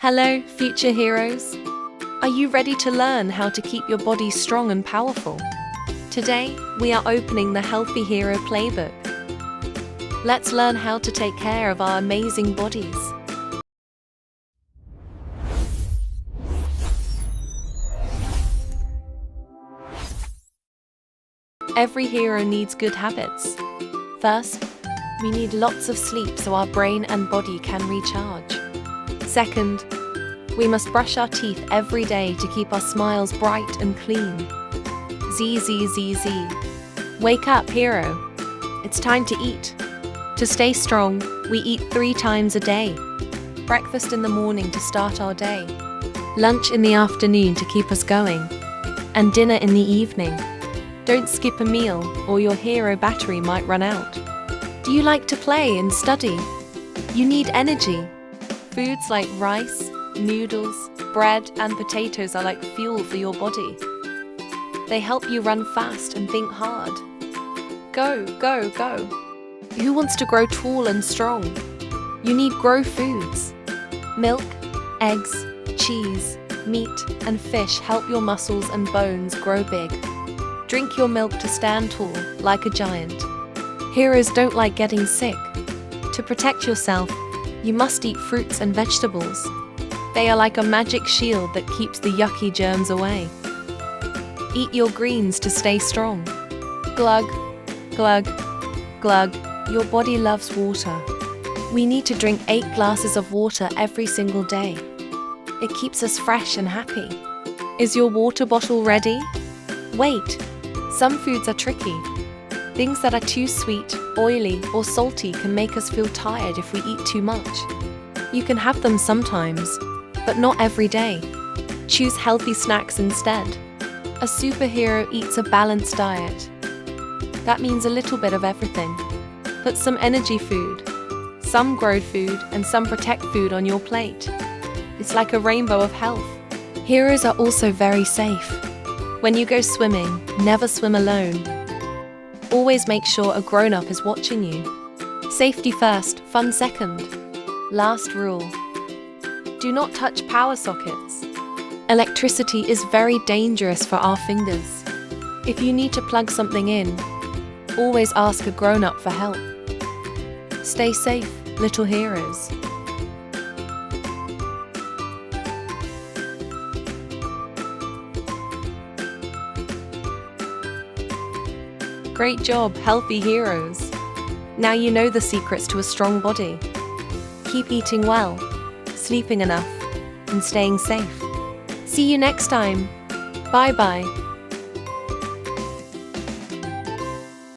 Hello, future heroes. Are you ready to learn how to keep your body strong and powerful? Today, we are opening the Healthy Hero Playbook. Let's learn how to take care of our amazing bodies. Every hero needs good habits. First, we need lots of sleep so our brain and body can recharge. Second, we must brush our teeth every day to keep our smiles bright and clean. ZZZZ. Wake up, hero. It's time to eat. To stay strong, we eat 3 times a day. Breakfast in the morning to start our day. Lunch in the afternoon to keep us going. And dinner in the evening. Don't skip a meal or your hero battery might run out. Do you like to play and study? You need energy. Foods like rice, noodles, bread, and potatoes are like fuel for your body. They help you run fast and think hard. Go, go, go. Who wants to grow tall and strong? You need grow foods. Milk, eggs, cheese, meat, and fish help your muscles and bones grow big. Drink your milk to stand tall, like a giant. Heroes don't like getting sick. To protect yourself, you must eat fruits and vegetables. They are like a magic shield that keeps the yucky germs away. Eat your greens to stay strong. Glug, glug, glug. Your body loves water. We need to drink 8 glasses of water every single day. It keeps us fresh and happy. Is your water bottle ready? Wait, some foods are tricky. Things that are too sweet, oily, or salty can make us feel tired if we eat too much. You can have them sometimes, but not every day. Choose healthy snacks instead. A superhero eats a balanced diet. That means a little bit of everything. Put some energy food, some growth food, and some protect food on your plate. It's like a rainbow of health. Heroes are also very safe. When you go swimming, never swim alone. Always make sure a grown-up is watching you. Safety first, fun second. Last rule. Do not touch power sockets. Electricity is very dangerous for our fingers. If you need to plug something in, always ask a grown-up for help. Stay safe, little heroes. Great job, healthy heroes. Now you know the secrets to a strong body. Keep eating well, sleeping enough, and staying safe. See you next time. Bye-bye.